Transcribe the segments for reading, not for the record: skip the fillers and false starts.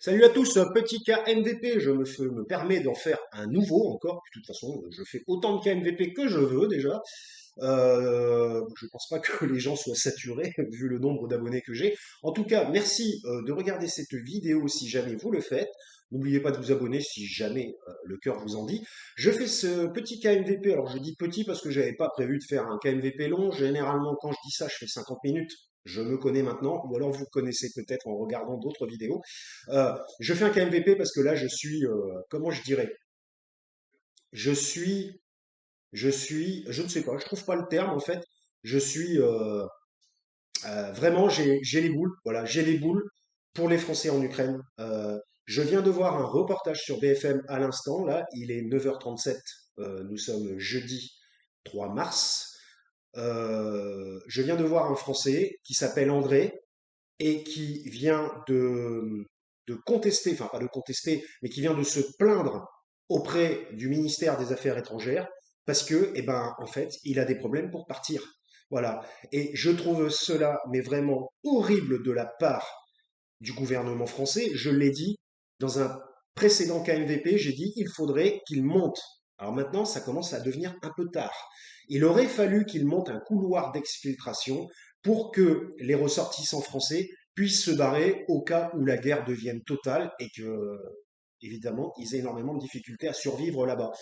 Salut à tous, petit cas MVP, me permets d'en faire un nouveau encore. De toute façon, je fais autant de cas MVP que je veux déjà. Je pense pas que les gens soient saturés vu le nombre d'abonnés que j'ai. En tout cas, merci de regarder cette vidéo si jamais vous le faites. N'oubliez pas de vous abonner si jamais le cœur vous en dit. Je fais ce petit KMVP, alors je dis petit parce que j'avais pas prévu de faire un KMVP long. Généralement, quand je dis ça, je fais 50 minutes. Je me connais maintenant, ou alors vous connaissez peut-être en regardant d'autres vidéos. Je fais un KMVP parce que là, je suis, comment je dirais, je suis, je ne sais pas, je trouve pas le terme en fait. Je suis vraiment, j'ai les boules, voilà, j'ai les boules pour les Français en Ukraine. Je viens de voir un reportage sur BFM à l'instant, là, il est 9h37, nous sommes jeudi 3 mars. Je viens de voir un Français qui s'appelle André et qui vient de contester, enfin pas de contester, mais qui vient de se plaindre auprès du ministère des Affaires étrangères parce que, eh ben, en fait, il a des problèmes pour partir. Voilà. Et je trouve cela, mais vraiment horrible de la part du gouvernement français. Je l'ai dit dans un précédent KMVP, j'ai dit il faudrait qu'il monte. Alors maintenant, ça commence à devenir un peu tard. Il aurait fallu qu'il monte un couloir d'exfiltration pour que les ressortissants français puissent se barrer au cas où la guerre devienne totale et que, évidemment, ils aient énormément de difficultés à survivre là-bas.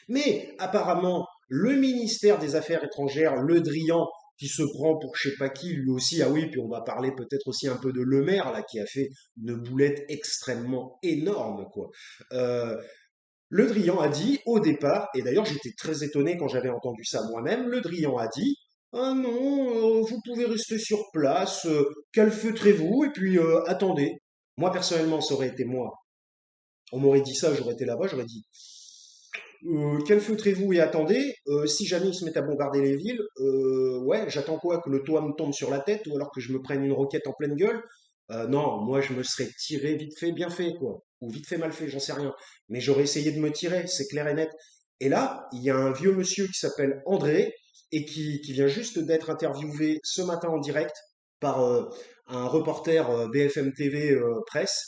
Mais apparemment, le ministère des Affaires étrangères, Le Drian, qui se prend pour je sais pas qui, lui aussi, ah oui, puis on va parler peut-être aussi un peu de Le Maire, là, qui a fait une boulette extrêmement énorme, quoi. Euh, le Drian a dit au départ, et d'ailleurs j'étais très étonné quand j'avais entendu ça moi-même, Le Drian a dit ah non, vous pouvez rester sur place, calfeutrez-vous et puis attendez. Moi personnellement, ça aurait été moi. On m'aurait dit ça, j'aurais été là-bas, j'aurais dit calfeutrez-vous et attendez. Si jamais ils se mettent à bombarder les villes, ouais, j'attends quoi? Que le toit me tombe sur la tête ou alors que je me prenne une roquette en pleine gueule? Non, moi je me serais tiré vite fait, bien fait, quoi. Ou vite fait, mal fait, j'en sais rien. Mais j'aurais essayé de me tirer, c'est clair et net. Et là, il y a un vieux monsieur qui s'appelle André et qui vient juste d'être interviewé ce matin en direct par un reporter BFM TV Presse,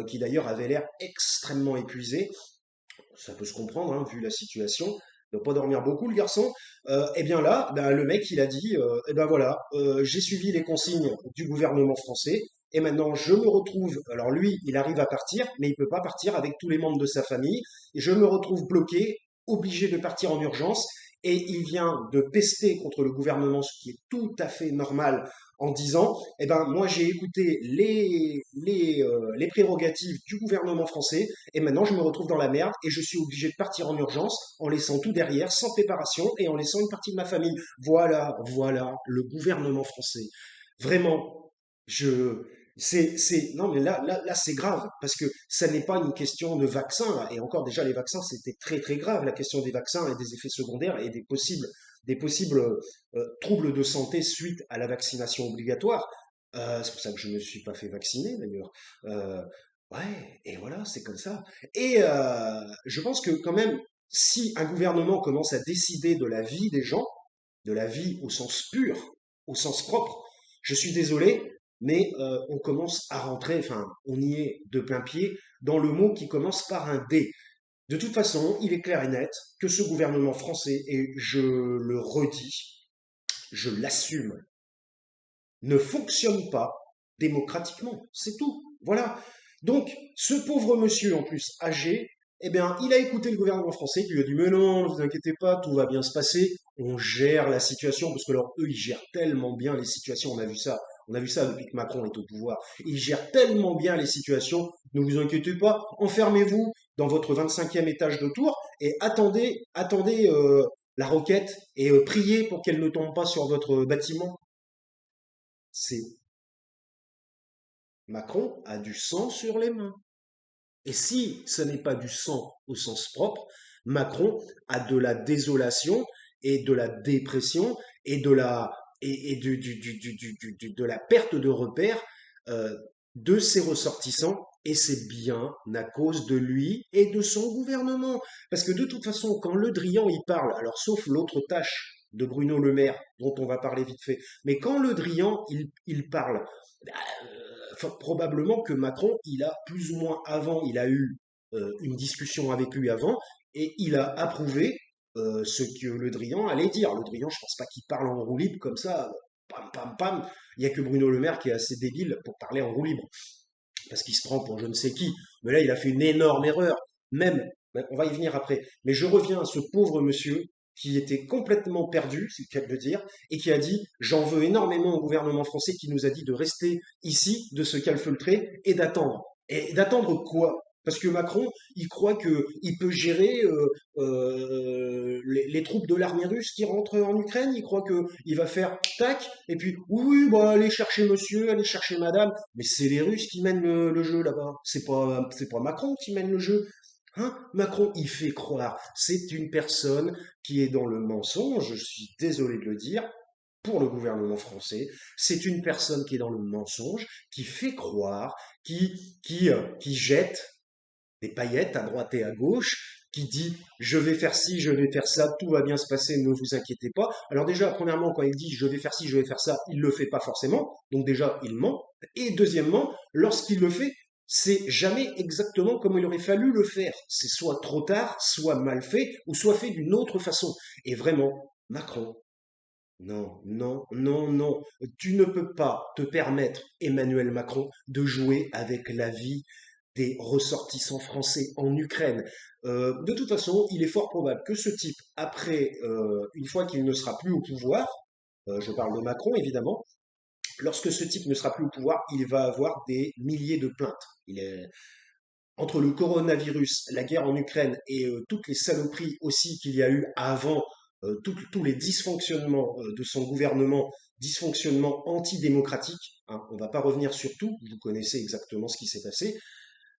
qui d'ailleurs avait l'air extrêmement épuisé. Ça peut se comprendre, hein, vu la situation. Il ne doit pas dormir beaucoup, le garçon. Eh bien là, ben, le mec, il a dit, eh ben voilà, j'ai suivi les consignes du gouvernement français, et maintenant je me retrouve, alors lui, il arrive à partir, mais il peut pas partir avec tous les membres de sa famille, et je me retrouve bloqué, obligé de partir en urgence, et il vient de pester contre le gouvernement, ce qui est tout à fait normal, en disant, eh ben moi j'ai écouté les prérogatives du gouvernement français, et maintenant, je me retrouve dans la merde et je suis obligé de partir en urgence en laissant tout derrière, sans préparation et en laissant une partie de ma famille. Voilà, voilà le gouvernement français. Vraiment, je, non, mais là, c'est grave parce que ça n'est pas une question de vaccin. Et encore, déjà, les vaccins, c'était très, très grave. La question des vaccins et des effets secondaires et des possibles troubles de santé suite à la vaccination obligatoire. C'est pour ça que je ne me suis pas fait vacciner d'ailleurs. Euh, Ouais, et voilà, c'est comme ça. Et je pense que quand même, si un gouvernement commence à décider de la vie des gens, de la vie au sens pur, au sens propre, je suis désolé, mais on commence à rentrer, enfin, on y est de plein pied, dans le mot qui commence par un D. De toute façon, il est clair et net que ce gouvernement français, et je le redis, je l'assume, ne fonctionne pas démocratiquement. C'est tout. Voilà. Donc, ce pauvre monsieur, en plus âgé, eh bien, il a écouté le gouvernement français qui lui a dit, mais non, ne vous inquiétez pas, tout va bien se passer, on gère la situation, parce que alors, eux, ils gèrent tellement bien les situations, on a vu ça depuis que Macron est au pouvoir, ils gèrent tellement bien les situations, ne vous inquiétez pas, enfermez-vous dans votre 25e étage de tour et attendez la roquette et priez pour qu'elle ne tombe pas sur votre bâtiment. C'est Macron a du sang sur les mains. Et si ce n'est pas du sang au sens propre, Macron a de la désolation et de la dépression et de la perte de repères euh, de ses ressortissants. Et c'est bien à cause de lui et de son gouvernement. Parce que de toute façon, quand Le Drian y parle, alors sauf l'autre tâche de Bruno Le Maire, dont on va parler vite fait, mais quand Le Drian il parle, probablement que Macron, il a plus ou moins avant, il a eu une discussion avec lui avant, et il a approuvé ce que Le Drian allait dire. Le Drian, je pense pas qu'il parle en roue libre comme ça, pam pam pam. Il y a que Bruno Le Maire qui est assez débile pour parler en roue libre, parce qu'il se prend pour je ne sais qui. Mais là, il a fait une énorme erreur. Même, ben, on va y venir après. Mais je reviens à ce pauvre monsieur qui était complètement perdu, c'est le cas de le dire, et qui a dit, j'en veux énormément au gouvernement français qui nous a dit de rester ici, de se calfeutrer et d'attendre. Et d'attendre quoi? Parce que Macron, il croit qu'il peut gérer les troupes de l'armée russe qui rentrent en Ukraine. Il croit qu'il va faire tac, et puis oui, bah, allez chercher monsieur, allez chercher madame. Mais c'est les Russes qui mènent le jeu là-bas. C'est pas Macron qui mène le jeu. Hein? Macron, il fait croire. C'est une personne qui est dans le mensonge, je suis désolé de le dire, pour le gouvernement français. C'est une personne qui est dans le mensonge, qui fait croire, qui jette des paillettes à droite et à gauche, qui dit je vais faire ci, je vais faire ça, tout va bien se passer, ne vous inquiétez pas. Alors déjà, premièrement, quand il dit je vais faire ci, je vais faire ça, il le fait pas forcément, donc déjà, il ment. Et deuxièmement, lorsqu'il le fait, c'est jamais exactement comme il aurait fallu le faire. C'est soit trop tard, soit mal fait, ou soit fait d'une autre façon. Et vraiment, Macron, non, non, non, non. Tu ne peux pas te permettre, Emmanuel Macron, de jouer avec la vie des ressortissants français en Ukraine. De toute façon, il est fort probable que ce type, après, une fois qu'il ne sera plus au pouvoir, je parle de Macron évidemment, lorsque ce type ne sera plus au pouvoir, il va avoir des milliers de plaintes. Entre le coronavirus, la guerre en Ukraine et toutes les saloperies aussi qu'il y a eu avant, tous les dysfonctionnements de son gouvernement, dysfonctionnements antidémocratiques, hein, on ne va pas revenir sur tout, vous connaissez exactement ce qui s'est passé,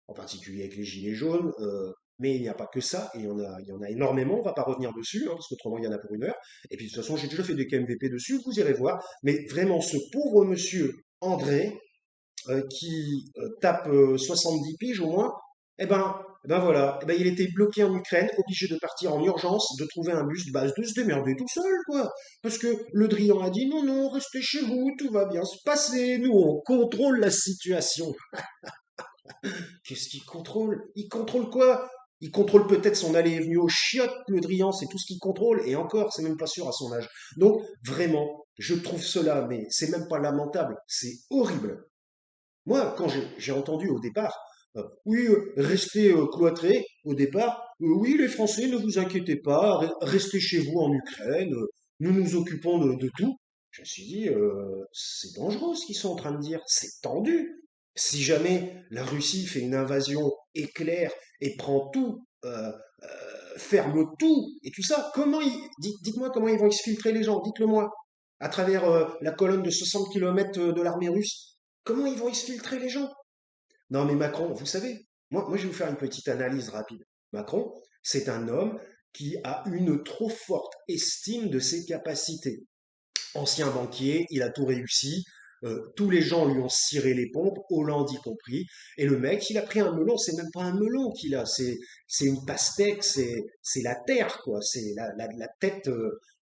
en particulier avec les gilets jaunes, mais il n'y a pas que ça, et il y en a énormément, on ne va pas revenir dessus, hein, parce qu'autrement il y en a pour une heure, et puis de toute façon j'ai déjà fait des KMVP dessus, vous irez voir, mais vraiment ce pauvre monsieur André, qui tape 70 piges au moins, eh ben voilà, eh ben il était bloqué en Ukraine, obligé de partir en urgence, de trouver un bus, de se démerder tout seul, quoi. Parce que Le Drian a dit non, non, restez chez vous, tout va bien se passer, nous on contrôle la situation. Qu'est-ce qu'il contrôle? Il contrôle quoi? Il contrôle peut-être son allée et venue au chiottes, Le Drian, c'est tout ce qu'il contrôle, et encore, c'est même pas sûr à son âge. Donc, vraiment, je trouve cela, mais c'est même pas lamentable, c'est horrible. Moi, quand j'ai entendu au départ, oui, restez cloîtrés au départ, oui, les Français, ne vous inquiétez pas, restez chez vous en Ukraine, nous nous occupons de tout. Je me suis dit, c'est dangereux ce qu'ils sont en train de dire, c'est tendu. Si jamais la Russie fait une invasion éclair et prend tout, ferme tout et tout ça, dites-moi comment ils vont exfiltrer les gens, dites-le moi, à travers la colonne de 60 kilomètres de l'armée russe. Comment ils vont exfiltrer les gens? Non, mais Macron, vous savez, moi je vais vous faire une petite analyse rapide. Macron, c'est un homme qui a une trop forte estime de ses capacités. Ancien banquier, il a tout réussi. Tous les gens lui ont ciré les pompes, Hollande y compris. Et le mec, il a pris un melon. C'est même pas un melon qu'il a, c'est une pastèque, c'est la terre, quoi. C'est la tête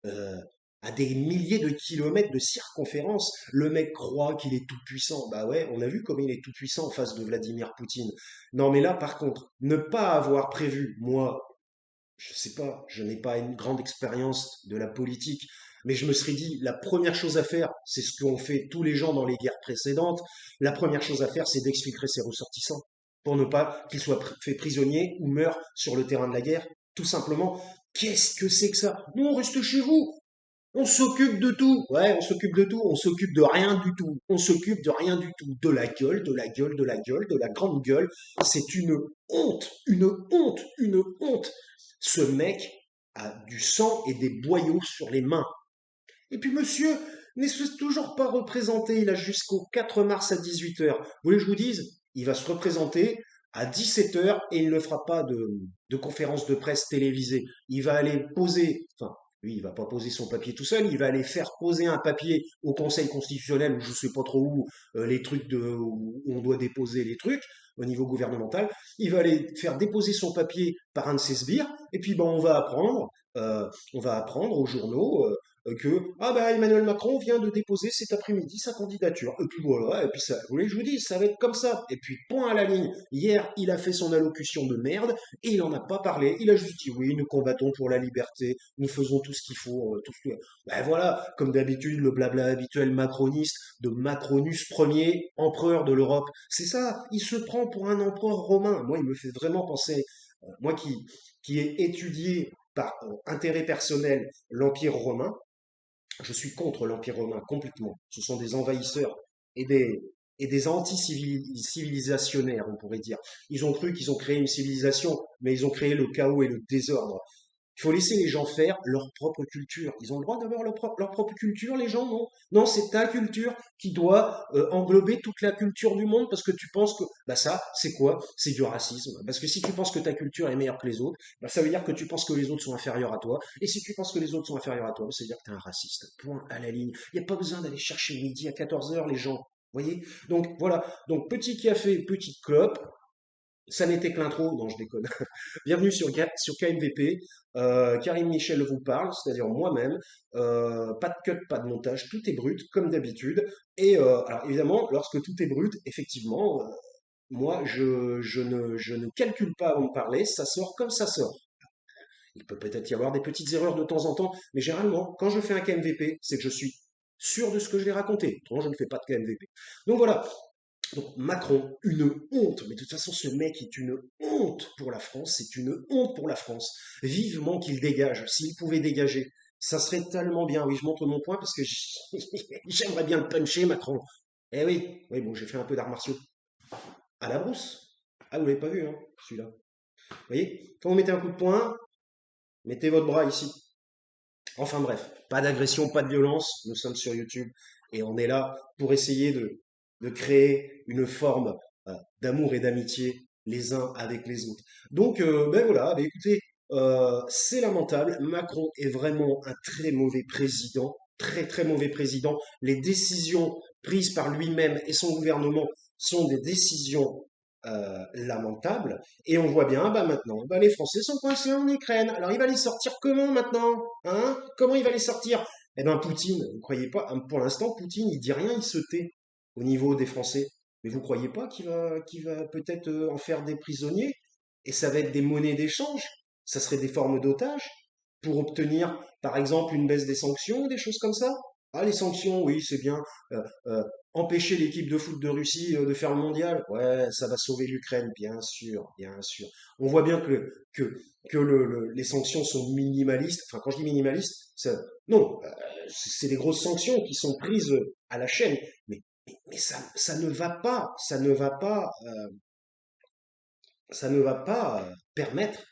euh, à des milliers de kilomètres de circonférence. Le mec croit qu'il est tout puissant. Bah ouais, on a vu comment il est tout puissant en face de Vladimir Poutine. Non, mais là, par contre, ne pas avoir prévu, moi, je sais pas, je n'ai pas une grande expérience de la politique, mais je me serais dit, la première chose à faire, c'est ce qu'ont fait tous les gens dans les guerres précédentes, la première chose à faire, c'est d'exfiltrer ses ressortissants, pour ne pas qu'ils soient faits prisonniers ou meurent sur le terrain de la guerre. Tout simplement, qu'est-ce que c'est que ça? Non, reste chez vous, on s'occupe de tout. Ouais, on s'occupe de tout. On s'occupe de rien du tout. On s'occupe de rien du tout. De la gueule, de la gueule, de la gueule, de la grande gueule. C'est une honte, une honte, une honte. Ce mec a du sang et des boyaux sur les mains. Et puis monsieur n'est toujours pas représenté. Il a jusqu'au 4 mars à 18 heures. Vous voulez que je vous dise? Il va se représenter à 17 heures et il ne fera pas de conférence de presse télévisée. Il va aller poser, enfin, lui, il va pas poser son papier tout seul, il va aller faire poser un papier au Conseil constitutionnel ou je sais pas trop où, les trucs où on doit déposer les trucs au niveau gouvernemental. Il va aller faire déposer son papier par un de ses sbires et puis ben on va apprendre aux journaux que ah bah Emmanuel Macron vient de déposer cet après-midi sa candidature. Et puis voilà, et puis ça, vous voulez que je vous dise, ça va être comme ça. Et puis point à la ligne. Hier, il a fait son allocution de merde et il en a pas parlé. Il a juste dit oui, nous combattons pour la liberté, nous faisons tout ce qu'il faut, tout ce que... Ben voilà, comme d'habitude, le blabla habituel macroniste de Macronus Ier, empereur de l'Europe. C'est ça, il se prend pour un empereur romain. Moi, il me fait vraiment penser, moi qui ai étudié par intérêt personnel l'Empire romain, je suis contre l'Empire romain complètement. Ce sont des envahisseurs et des anti-civilisationnaires, on pourrait dire. Ils ont cru qu'ils ont créé une civilisation, mais ils ont créé le chaos et le désordre. Il faut laisser les gens faire leur propre culture. Ils ont le droit d'avoir leur propre culture, les gens, non? Non, c'est ta culture qui doit englober toute la culture du monde parce que tu penses que, bah ça, c'est quoi? C'est du racisme. Parce que si tu penses que ta culture est meilleure que les autres, bah ça veut dire que tu penses que les autres sont inférieurs à toi. Et si tu penses que les autres sont inférieurs à toi, bah ça veut dire que tu es un raciste. Point à la ligne. Il n'y a pas besoin d'aller chercher midi à 14 heures, les gens. Vous voyez? Donc voilà. Donc petit café, petite clope. Ça n'était que l'intro, non je déconne. Bienvenue sur KMVP. Karim Michel vous parle, c'est-à-dire moi-même. Pas de cut, pas de montage, tout est brut, comme d'habitude. Et alors évidemment, lorsque tout est brut, effectivement, moi je ne calcule pas avant de parler, ça sort comme ça sort. Il peut peut-être y avoir des petites erreurs de temps en temps, mais généralement, quand je fais un KMVP, c'est que je suis sûr de ce que je vais raconter. Autrement, je ne fais pas de KMVP. Donc voilà, donc Macron, une honte, mais de toute façon ce mec est une honte pour la France, c'est une honte pour la France. Vivement qu'il dégage, s'il pouvait dégager, ça serait tellement bien. Oui, je montre mon point parce que j'aimerais bien le puncher Macron. Eh oui, oui bon, j'ai fait un peu d'arts martiaux. À la brousse. Ah, vous l'avez pas vu, hein, celui-là. Vous voyez, quand vous mettez un coup de poing, mettez votre bras ici. Enfin bref, pas d'agression, pas de violence, nous sommes sur YouTube et on est là pour essayer de créer une forme d'amour et d'amitié les uns avec les autres. Donc ben voilà, ben écoutez, c'est lamentable, Macron est vraiment un très mauvais président, très très mauvais président. Les décisions prises par lui-même et son gouvernement sont des décisions lamentables. Et on voit bien, bah maintenant, bah les Français sont coincés en Ukraine. Alors il va les sortir comment maintenant? Hein? Comment il va les sortir? Eh ben Poutine, vous croyez pas? Pour l'instant, Poutine, il dit rien, il se tait au niveau des Français. Mais vous croyez pas qu'il va peut-être en faire des prisonniers? Et ça va être des monnaies d'échange? Ça serait des formes d'otages pour obtenir, par exemple, une baisse des sanctions, des choses comme ça? Ah, les sanctions, oui, c'est bien. Euh, euh, Empêcher l'équipe de foot de Russie de faire le mondial, ouais, ça va sauver l'Ukraine, bien sûr, bien sûr. On voit bien que les sanctions sont minimalistes. Enfin, quand je dis minimaliste, non, c'est des grosses sanctions qui sont prises à la chaîne, mais ça ne va pas, ça ne va pas permettre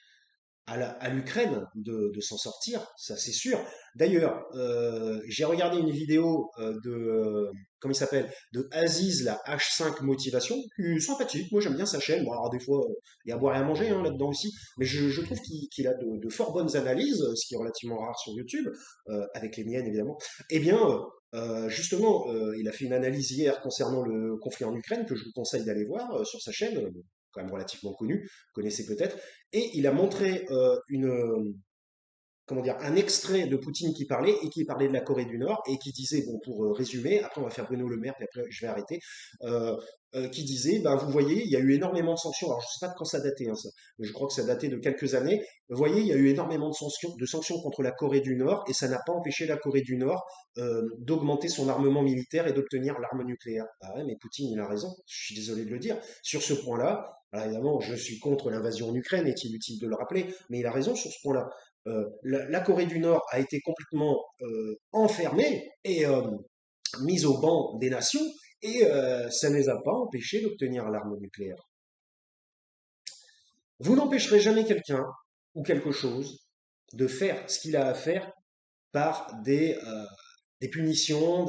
à l'Ukraine de s'en sortir, ça c'est sûr. D'ailleurs, j'ai regardé une vidéo comment il s'appelle, de Aziz, la H5 Motivation, qui est sympathique, moi j'aime bien sa chaîne, bon alors des fois il y a à boire et à manger hein, là-dedans aussi, mais je trouve qu'il a de fort bonnes analyses, ce qui est relativement rare sur YouTube, avec les miennes évidemment. Eh bien, justement, il a fait une analyse hier concernant le conflit en Ukraine, que je vous conseille d'aller voir sur sa chaîne, quand même relativement connue, vous connaissez peut-être, et il a montré comment dire, un extrait de Poutine qui parlait et qui parlait de la Corée du Nord et qui disait, bon, pour résumer, après on va faire Bruno Le Maire, puis après je vais arrêter, euh, qui disait, ben, vous voyez, il y a eu énormément de sanctions. Alors je sais pas de quand ça datait, hein, ça, mais je crois que ça datait de quelques années. Vous voyez, il y a eu énormément de sanctions contre la Corée du Nord et ça n'a pas empêché la Corée du Nord d'augmenter son armement militaire et d'obtenir l'arme nucléaire. Ah ouais, mais Poutine, il a raison. Je suis désolé de le dire. Sur ce point-là, alors évidemment, je suis contre l'invasion en Ukraine, est-il utile de le rappeler, mais il a raison sur ce point-là. La Corée du Nord a été complètement enfermée et mise au banc des nations, et ça ne les a pas empêchés d'obtenir l'arme nucléaire. Vous n'empêcherez jamais quelqu'un ou quelque chose de faire ce qu'il a à faire par des punitions,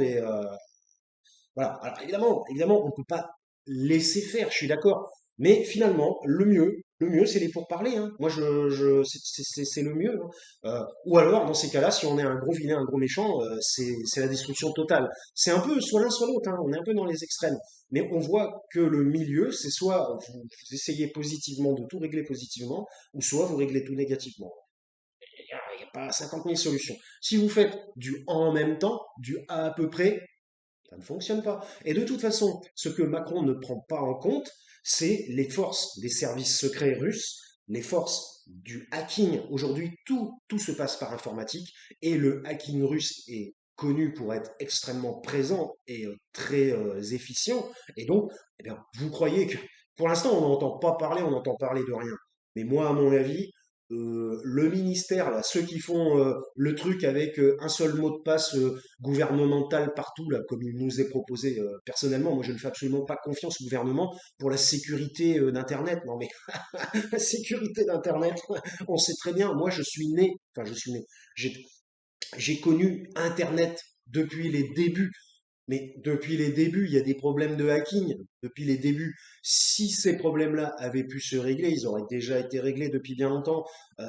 voilà. Alors évidemment, on ne peut pas laisser faire, je suis d'accord. Mais finalement, le mieux, c'est les pourparlers, hein. Moi, c'est le mieux, hein. Ou alors, dans ces cas-là, si on est un gros vilain, un gros méchant, c'est la destruction totale. C'est un peu soit l'un, soit l'autre, hein. On est un peu dans les extrêmes. Mais on voit que le milieu, c'est soit vous essayez positivement de tout régler positivement, ou soit vous réglez tout négativement. il n'y a pas 50 000 solutions. Si vous faites du en même temps, du à peu près, ça ne fonctionne pas. Et de toute façon, ce que Macron ne prend pas en compte, c'est les forces des services secrets russes, les forces du hacking. Aujourd'hui, tout se passe par informatique et le hacking russe est connu pour être extrêmement présent et très efficient. Et donc, eh bien, vous croyez que pour l'instant, on n'entend pas parler, on n'entend parler de rien. Mais moi, à mon avis, le ministère, là, ceux qui font le truc avec un seul mot de passe gouvernemental partout, là, comme il nous est proposé personnellement, moi je ne fais absolument pas confiance au gouvernement pour la sécurité d'Internet. Non mais la sécurité d'Internet, on sait très bien, moi je suis né, j'ai j'ai connu Internet depuis les débuts. Mais depuis les débuts, il y a des problèmes de hacking. Depuis les débuts, si ces problèmes-là avaient pu se régler, ils auraient déjà été réglés depuis bien longtemps. Euh,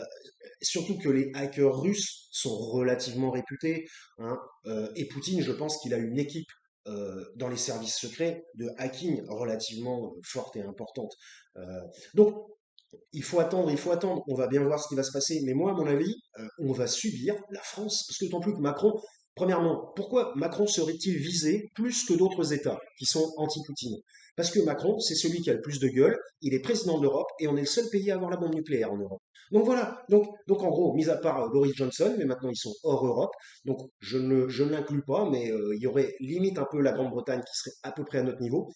Surtout que les hackers russes sont relativement réputés, hein. Et Poutine, je pense qu'il a une équipe dans les services secrets de hacking relativement forte et importante. Euh, donc, il faut attendre, il faut attendre. On va bien voir ce qui va se passer. Mais moi, à mon avis, on va subir la France. Parce que d'autant plus que Macron, premièrement, pourquoi Macron serait-il visé plus que d'autres États qui sont anti-Poutine? Parce que Macron, c'est celui qui a le plus de gueule, il est président de l'Europe et on est le seul pays à avoir la bombe nucléaire en Europe. Donc voilà, donc en gros, mis à part Boris Johnson, mais maintenant ils sont hors Europe, donc je ne l'inclus pas, mais il y aurait limite un peu la Grande-Bretagne qui serait à peu près à notre niveau.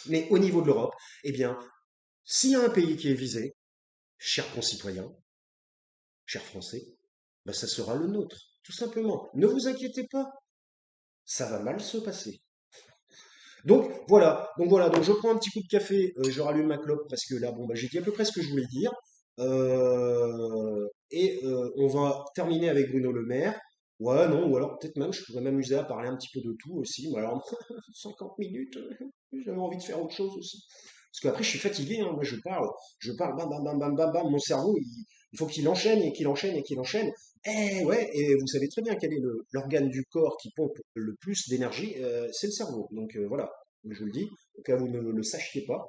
Mais au niveau de l'Europe, eh bien, s'il y a un pays qui est visé, chers concitoyens, chers Français, ben ça sera le nôtre, tout simplement. Ne vous inquiétez pas, ça va mal se passer. Donc je prends un petit coup de café, je rallume ma clope parce que là, bon, bah, j'ai dit à peu près ce que je voulais dire. On va terminer avec Bruno Le Maire. Ouais, non, ou alors peut-être même je pourrais m'amuser à parler un petit peu de tout aussi. Mais alors, 50 minutes, j'avais envie de faire autre chose aussi. Parce qu'après, je suis fatigué, hein, moi je parle, bam, bam, bam, bam, bam, bam, mon cerveau, il faut qu'il enchaîne et qu'il enchaîne et qu'il enchaîne. Eh ouais, et vous savez très bien quel est l'organe du corps qui pompe le plus d'énergie, c'est le cerveau. Donc voilà, je vous le dis, au cas où vous ne le sachiez pas.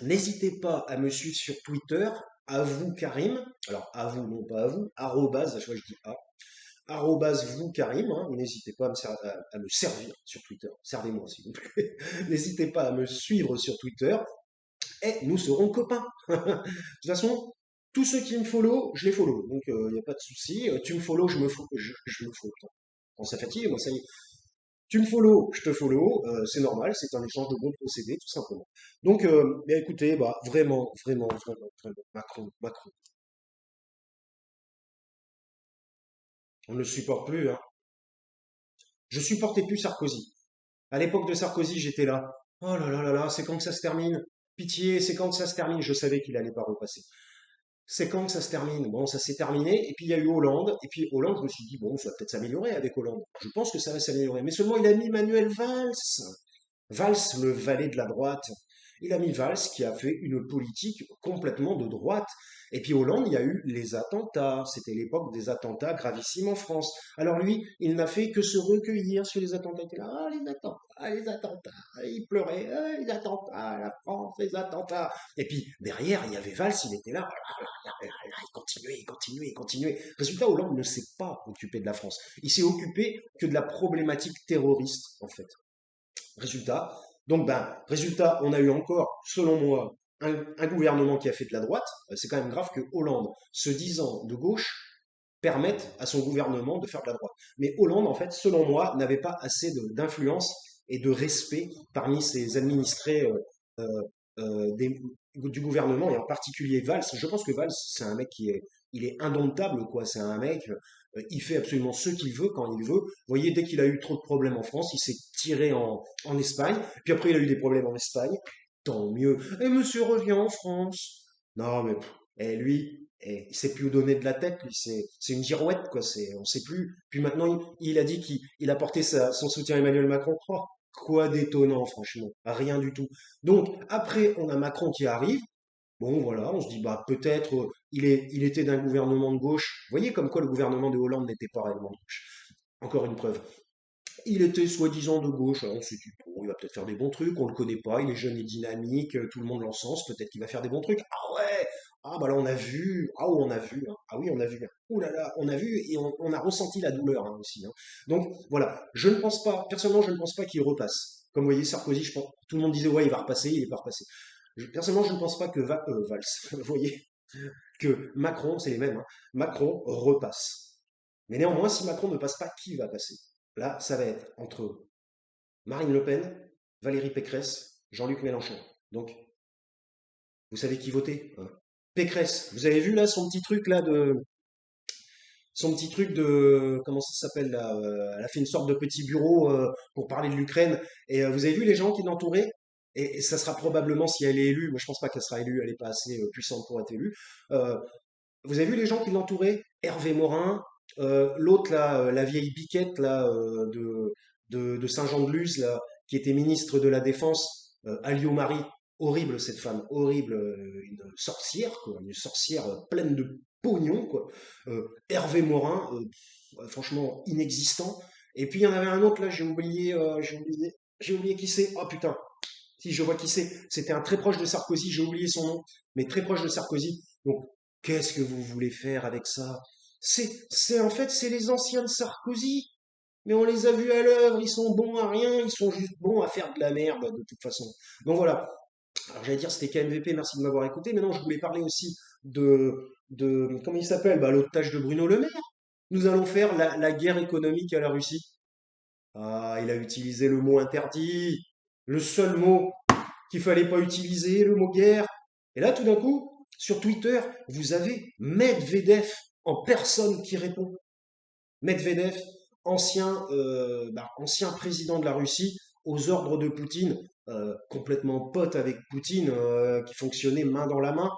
N'hésitez pas à me suivre sur Twitter, à vous Karim, alors à vous, non pas à vous, arrobase, à chaque fois je dis a, arrobase vous Karim, hein, n'hésitez pas à me servir sur Twitter, servez-moi s'il vous plaît. N'hésitez pas à me suivre sur Twitter et nous serons copains. De toute façon, tous ceux qui me follow, je les follow, donc il n'y a pas de souci. Tu me follow, je me follow. Quand ça fatigue, moi ça y est. Tu me follow, je te follow, c'est normal, c'est un échange de bons procédés, tout simplement. Donc, bien écoutez, bah, vraiment, vraiment, vraiment, vraiment, Macron, Macron, on ne le supporte plus, hein. Je supportais plus Sarkozy. À l'époque de Sarkozy, j'étais là. Oh là là là là, c'est quand que ça se termine? Pitié, c'est quand que ça se termine? Je savais qu'il allait pas repasser. C'est quand que ça se termine? Bon, ça s'est terminé, et puis il y a eu Hollande, et puis Hollande, je me suis dit, bon, ça va peut-être s'améliorer avec Hollande. Je pense que ça va s'améliorer. Mais seulement il a mis Manuel Valls. Valls, le valet de la droite. Il a mis Valls qui a fait une politique complètement de droite. Et puis Hollande, il y a eu les attentats. C'était l'époque des attentats gravissimes en France. Alors lui, il n'a fait que se recueillir sur les attentats. Il était là, ah les attentats, ah, les attentats. Il pleurait, ah, les attentats, la France, les attentats. Et puis derrière, il y avait Valls, il était là, il continuait, il continuait, il continuait. Résultat, Hollande ne s'est pas occupé de la France. Il s'est occupé que de la problématique terroriste, en fait. Résultat, résultat, on a eu encore, selon moi, un gouvernement qui a fait de la droite. C'est quand même grave que Hollande, se disant de gauche, permette à son gouvernement de faire de la droite. Mais Hollande, en fait, selon moi, n'avait pas assez d'influence et de respect parmi ses administrés euh, du gouvernement, et en particulier Valls. Je pense que Valls, c'est un mec il est indomptable, quoi. C'est un mec, il fait absolument ce qu'il veut quand il veut. Vous voyez, dès qu'il a eu trop de problèmes en France, il s'est tiré en Espagne. Puis après, il a eu des problèmes en Espagne. Tant mieux. Et monsieur revient en France. Non, mais lui, il sait plus où donner de la tête. Lui, c'est une girouette, quoi. On sait plus. Puis maintenant, il a dit qu'il a porté son soutien à Emmanuel Macron. Oh, quoi d'étonnant, franchement. Rien du tout. Donc, après, on a Macron qui arrive. Bon, voilà, on se dit, bah, peut-être, il était d'un gouvernement de gauche. Vous voyez comme quoi le gouvernement de Hollande n'était pas réellement de gauche. Encore une preuve. Il était soi-disant de gauche. Alors on s'est dit, bon, il va peut-être faire des bons trucs, on le connaît pas, il est jeune et dynamique, tout le monde l'encense, peut-être qu'il va faire des bons trucs. Ah ouais, Ah bah là on a vu, ah oh, on a vu, hein. Ah oui on a vu, hein. Ouh là là, on a vu et on a ressenti la douleur hein, aussi, hein. Donc voilà, je ne pense pas, personnellement je ne pense pas qu'il repasse. Comme vous voyez Sarkozy, je pense, tout le monde disait ouais il va repasser, il est pas repassé. Personnellement je ne pense pas que Valls, vous voyez, que Macron, c'est les mêmes, hein, Macron repasse. Mais néanmoins, si Macron ne passe pas, qui va passer? Là, ça va être entre Marine Le Pen, Valérie Pécresse, Jean-Luc Mélenchon. Donc, vous savez qui voter, hein. Pécresse, vous avez vu là son petit truc de comment ça s'appelle là, elle a fait une sorte de petit bureau pour parler de l'Ukraine et vous avez vu les gens qui l'entouraient et ça sera probablement si elle est élue, moi je pense pas qu'elle sera élue, elle est pas assez puissante pour être élue. Euh, Vous avez vu les gens qui l'entouraient? Hervé Morin, l'autre là, la vieille biquette là de Saint-Jean-de-Luz là, qui était ministre de la Défense, Alliot Marie, horrible cette femme, horrible, une sorcière quoi, une sorcière pleine de pognon quoi. Hervé Morin, franchement inexistant. Et puis il y en avait un autre là, j'ai oublié qui c'est. Oh putain, si je vois qui c'est, c'était un très proche de Sarkozy, j'ai oublié son nom, mais très proche de Sarkozy. Donc, qu'est-ce que vous voulez faire avec ça? En fait, c'est les anciens de Sarkozy, mais on les a vus à l'œuvre, ils sont bons à rien, ils sont juste bons à faire de la merde, de toute façon. Donc voilà. Alors j'allais dire c'était KMVP, merci de m'avoir écouté, mais non, je voulais parler aussi comment il s'appelle? Bah, l'otage de Bruno Le Maire. Nous allons faire la guerre économique à la Russie. Ah, il a utilisé le mot interdit, le seul mot qu'il fallait pas utiliser, le mot guerre. Et là, tout d'un coup, sur Twitter, vous avez Medvedev en personne qui répond. Medvedev, ancien président de la Russie, aux ordres de Poutine, complètement pote avec Poutine, qui fonctionnait main dans la main,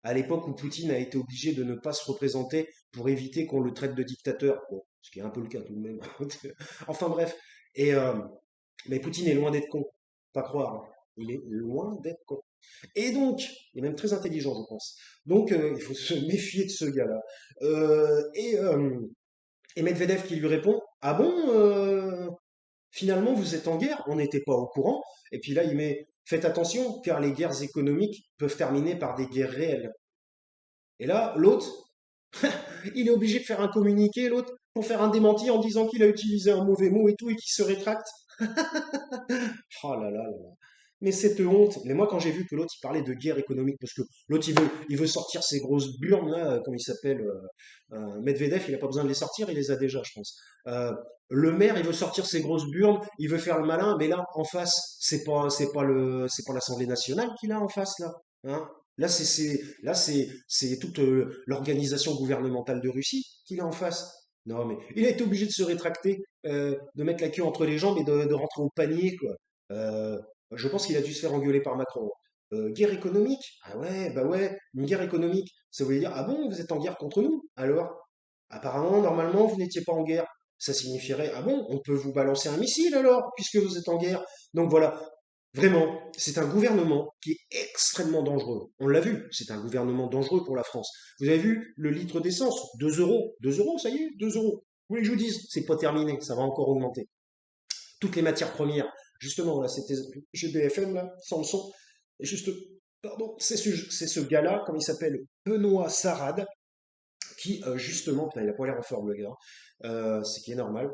à l'époque où Poutine a été obligé de ne pas se représenter pour éviter qu'on le traite de dictateur. Bon, ce qui est un peu le cas tout de même. Enfin bref. Et, mais Poutine est loin d'être con. Pas croire, hein. Il est loin d'être con. Et donc, il est même très intelligent, je pense. Donc, il faut se méfier de ce gars-là. Et Medvedev qui lui répond, ah bon, finalement vous êtes en guerre, on n'était pas au courant. Et puis là, il met, faites attention, car les guerres économiques peuvent terminer par des guerres réelles. Et là, l'autre, il est obligé de faire un communiqué, l'autre, pour faire un démenti en disant qu'il a utilisé un mauvais mot et tout, et qu'il se rétracte. Oh là là là là. Mais cette honte. Mais moi, quand j'ai vu que l'autre, il parlait de guerre économique, parce que l'autre, il veut sortir ses grosses burnes, là, comme il s'appelle, Medvedev, il n'a pas besoin de les sortir, il les a déjà, je pense. Le maire, il veut sortir ses grosses burnes, il veut faire le malin, mais là, en face, c'est pas l'Assemblée nationale qu'il a en face, là. Hein. C'est toute l'organisation gouvernementale de Russie qu'il a en face. Non, mais il a été obligé de se rétracter, de mettre la queue entre les jambes et de rentrer au panier, quoi. Euh, je pense qu'il a dû se faire engueuler par Macron. Guerre économique? Ah ouais, bah ouais, une guerre économique. Ça voulait dire, ah bon, vous êtes en guerre contre nous? Alors? Apparemment, normalement, vous n'étiez pas en guerre. Ça signifierait, ah bon, on peut vous balancer un missile alors, puisque vous êtes en guerre. Donc voilà, vraiment, c'est un gouvernement qui est extrêmement dangereux. On l'a vu, c'est un gouvernement dangereux pour la France. Vous avez vu le litre d'essence, 2 euros. 2 euros, ça y est, 2 euros. Vous voulez que je vous dise, c'est pas terminé, ça va encore augmenter. Toutes les matières premières, justement, là, c'était GBFM, là, Samson, et juste, pardon, c'est ce gars-là, comme il s'appelle, Benoît Sarade, qui justement, putain, il a pas l'air en forme le gars, hein, c'est qui est normal,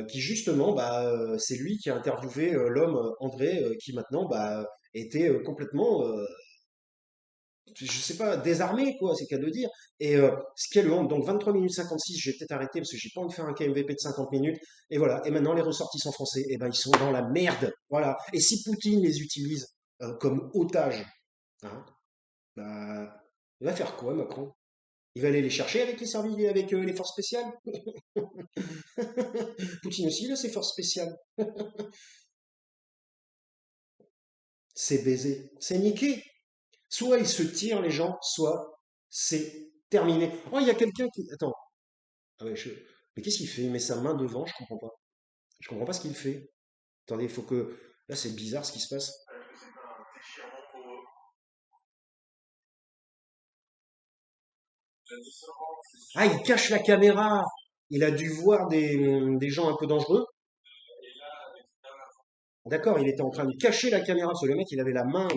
qui justement, c'est lui qui a interviewé l'homme André, qui maintenant était complètement, je sais pas, désarmé quoi, c'est qu'à de dire. Et ce qui est le honte, donc 23 minutes 56, j'ai peut-être arrêté parce que j'ai pas envie de faire un KMVP de 50 minutes. Et voilà, et maintenant les ressortissants français, eh ben ils sont dans la merde, voilà. Et si Poutine les utilise comme otages, hein, bah, il va faire quoi Macron? Il va aller les chercher avec les services, avec les forces spéciales. Poutine aussi, il a ses forces spéciales. C'est baisé, c'est niqué. Soit ils se tirent les gens, soit c'est terminé. Oh, il y a quelqu'un qui... Attends. Ah ouais, mais qu'est-ce qu'il fait? Il met sa main devant, je comprends pas. Je comprends pas ce qu'il fait. Attendez, il faut que... Là, c'est bizarre ce qui se passe. Ah, il cache la caméra. Il a dû voir des gens un peu dangereux. d'accord, il était en train de cacher la caméra, parce que le mec, il avait la main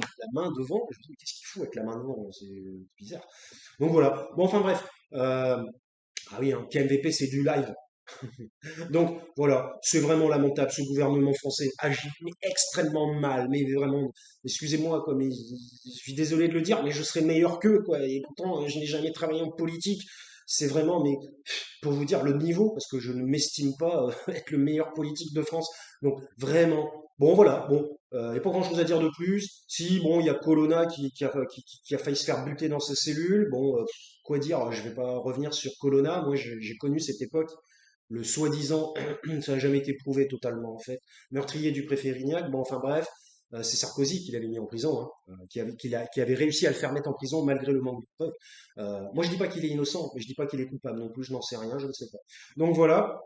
devant. Je me dis, mais qu'est-ce qu'il fout avec la main devant? C'est bizarre. Donc voilà. Bon, enfin bref. Ah oui, hein, KMVP, c'est du live. Donc voilà, c'est vraiment lamentable. Ce gouvernement français agit mais extrêmement mal, mais vraiment, excusez-moi, quoi, mais je suis désolé de le dire, mais je serais meilleur qu'eux, quoi. Et pourtant, je n'ai jamais travaillé en politique. C'est vraiment, mais pour vous dire le niveau, parce que je ne m'estime pas être le meilleur politique de France. Donc vraiment, bon voilà, bon, il n'y a pas grand-chose à dire de plus. Si, bon, il y a Colonna qui a failli se faire buter dans sa cellule. Bon, quoi dire, je vais pas revenir sur Colonna. Moi, j'ai connu cette époque, le soi-disant, ça n'a jamais été prouvé totalement en fait, meurtrier du préfet Rignac. Bon, enfin bref, c'est Sarkozy qui l'avait mis en prison, hein, qui avait réussi à le faire mettre en prison malgré le manque de preuves. Moi, je dis pas qu'il est innocent, mais je dis pas qu'il est coupable non plus, je n'en sais rien, je ne sais pas. Donc voilà,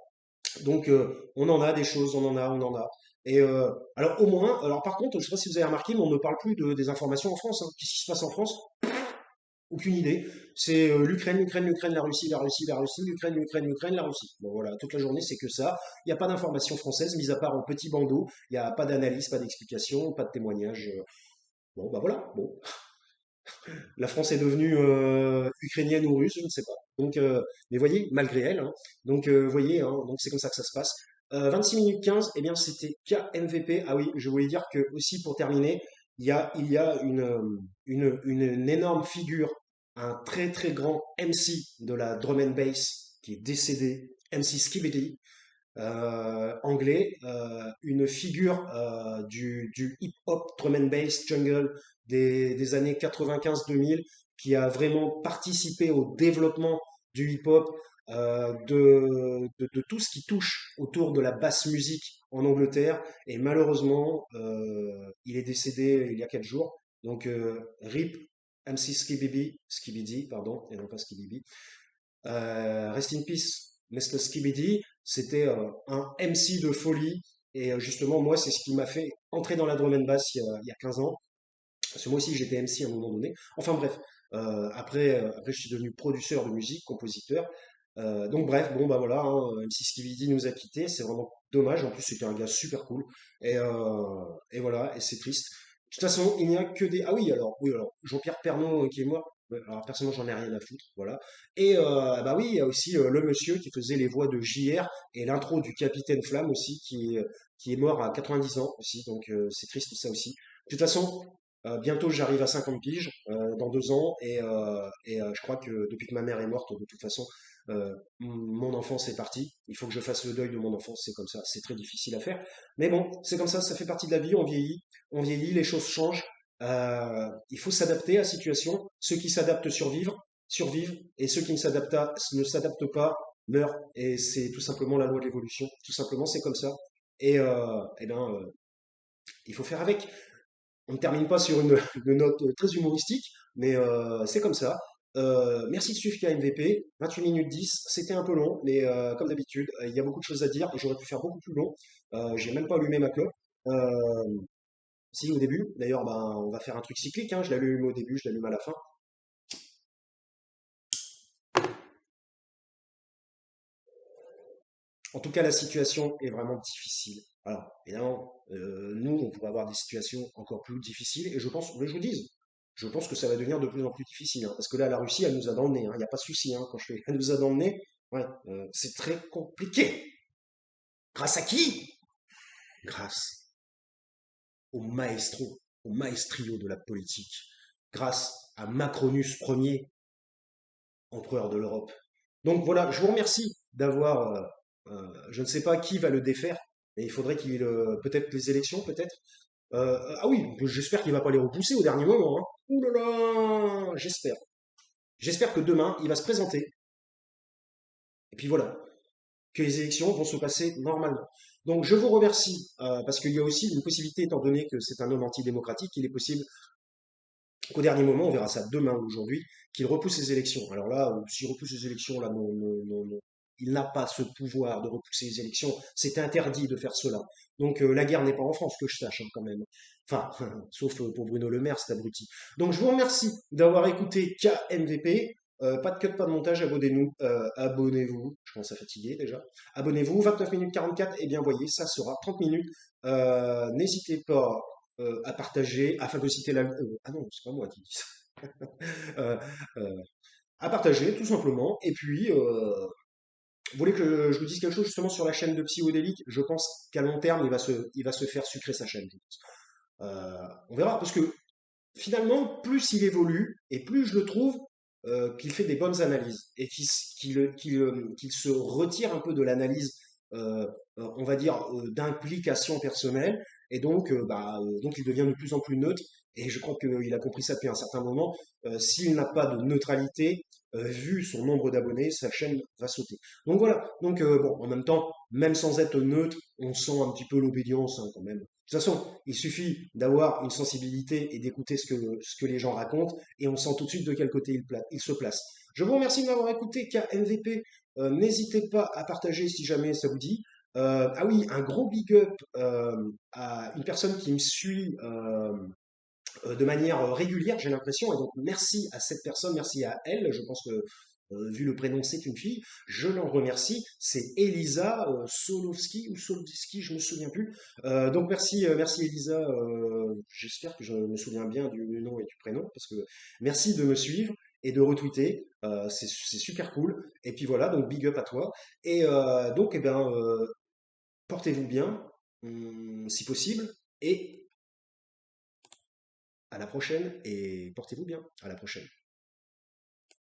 donc on en a des choses, on en a. Et alors au moins, alors par contre, je sais pas si vous avez remarqué, mais on ne parle plus des informations en France, hein. Qu'est-ce qui se passe en France? Aucune idée. C'est l'Ukraine, l'Ukraine, l'Ukraine, la Russie, la Russie, la Russie, l'Ukraine, l'Ukraine, l'Ukraine, la Russie. Bon voilà, toute la journée c'est que ça. Il n'y a pas d'information française, mis à part en petit bandeau. Il n'y a pas d'analyse, pas d'explication, pas de témoignage. Bon bah voilà. Bon, la France est devenue ukrainienne ou russe, je ne sais pas. Donc, mais voyez, malgré elle. Hein. Donc voyez, hein, donc c'est comme ça que ça se passe. 26 minutes 15, eh bien c'était KMVP. Ah oui, je voulais dire que aussi pour terminer, il y a une énorme figure, un très très grand MC de la drum and bass qui est décédé, MC Skibidi, anglais, une figure du hip-hop, drum and bass, jungle des années 95-2000, qui a vraiment participé au développement du hip-hop, de tout ce qui touche autour de la basse musique en Angleterre. Et malheureusement, il est décédé il y a 4 jours. Donc, RIP MC Skibidi, pardon, et non pas Skibidi. Rest in Peace, Mr. Skibidi, c'était un MC de folie. Et justement, moi, c'est ce qui m'a fait entrer dans la drum and bass il y a 15 ans. Parce que moi aussi, j'étais MC à un moment donné. Enfin bref, après, je suis devenu producteur de musique, compositeur. Donc bref, bon bah voilà, hein, MC Skibidi nous a quittés, c'est vraiment dommage. En plus, c'était un gars super cool. Et voilà, et c'est triste. De toute façon, il n'y a que des. Ah oui, alors Jean-Pierre Pernaut qui est mort. Ouais, alors personnellement, j'en ai rien à foutre, voilà. Et bah oui, il y a aussi le monsieur qui faisait les voix de JR et l'intro du Capitaine Flamme aussi, qui est mort à 90 ans aussi. Donc c'est triste ça aussi. De toute façon, bientôt j'arrive à 50 piges, dans 2 ans, et je crois que depuis que ma mère est morte, de toute façon, mon enfance est partie. Il faut que je fasse le deuil de mon enfance, c'est comme ça, c'est très difficile à faire. Mais bon, c'est comme ça fait partie de la vie, on vieillit, les choses changent. Il faut s'adapter à la situation. Ceux qui s'adaptent survivent, et ceux qui ne s'adaptent pas meurent. Et c'est tout simplement la loi de l'évolution. Tout simplement, c'est comme ça. Et ben, il faut faire avec. On ne termine pas sur une note très humoristique, mais c'est comme ça. Merci de suivre KMVP, 28 minutes 10, c'était un peu long, mais comme d'habitude, il y a beaucoup de choses à dire et j'aurais pu faire beaucoup plus long. J'ai même pas allumé ma clope. Euh, si au début, d'ailleurs, ben, on va faire un truc cyclique, hein, je l'allume au début, je l'allume à la fin. En tout cas, la situation est vraiment difficile. Alors, évidemment, nous, on pourrait avoir des situations encore plus difficiles, et je pense, je vous dis, je pense que ça va devenir de plus en plus difficile, hein, parce que là, la Russie, elle nous a dans le nez, hein, il n'y a pas de souci, hein, quand je fais elle nous a dans le nez, ouais, c'est très compliqué. Grâce à qui? Grâce au maestrio de la politique, grâce à Macronus Ier, empereur de l'Europe. Donc voilà, je vous remercie d'avoir, je ne sais pas qui va le défaire, mais il faudrait qu'il, peut-être les élections, peut-être. Ah oui, j'espère qu'il va pas les repousser au dernier moment. Hein. Ouh là là, j'espère. J'espère que demain, il va se présenter. Et puis voilà, que les élections vont se passer normalement. Donc je vous remercie, parce qu'il y a aussi une possibilité, étant donné que c'est un homme antidémocratique, il est possible qu'au dernier moment, on verra ça demain ou aujourd'hui, qu'il repousse les élections. Alors là, s'il repousse les élections, là, non, non, non, non. Il n'a pas ce pouvoir de repousser les élections. C'est interdit de faire cela. Donc la guerre n'est pas en France, que je sache, hein, quand même. Enfin, sauf pour Bruno Le Maire, cet abruti. Donc je vous remercie d'avoir écouté KMVP. Pas de cut, pas de montage, abonnez-vous, je commence à fatiguer déjà. Abonnez-vous, 29 minutes 44, et bien voyez, ça sera 30 minutes. N'hésitez pas à partager, à phagocyter la... ah non, c'est pas moi qui dis ça. Euh, euh, à partager, tout simplement. Et puis, vous voulez que je vous dise quelque chose justement sur la chaîne de Psychodélique? Je pense qu'à long terme, il va se faire sucrer sa chaîne, je pense. On verra, parce que finalement, plus il évolue et plus je le trouve qu'il fait des bonnes analyses et qu'il se retire un peu de l'analyse, on va dire, d'implication personnelle. Et donc il devient de plus en plus neutre. Et je crois qu'il a compris ça depuis un certain moment. S'il n'a pas de neutralité, vu son nombre d'abonnés, sa chaîne va sauter. Donc voilà. Donc bon, en même temps, même sans être neutre, on sent un petit peu l'obédience hein, quand même. De toute façon, il suffit d'avoir une sensibilité et d'écouter ce que les gens racontent, et on sent tout de suite de quel côté il se place. Je vous remercie de m'avoir écouté, KMVP. N'hésitez pas à partager si jamais ça vous dit. Ah oui, un gros big up à une personne qui me suit de manière régulière, j'ai l'impression, et donc merci à cette personne, merci à elle. Je pense que vu le prénom, c'est une fille. Je l'en remercie. C'est Elisa Solovski ou Solovski, je me souviens plus. Donc merci Elisa. J'espère que je me souviens bien du nom et du prénom, parce que merci de me suivre et de retweeter. C'est super cool. Et puis voilà, donc big up à toi. Et donc, eh ben, portez-vous bien, si possible, et à la prochaine. Et portez-vous bien. À la prochaine.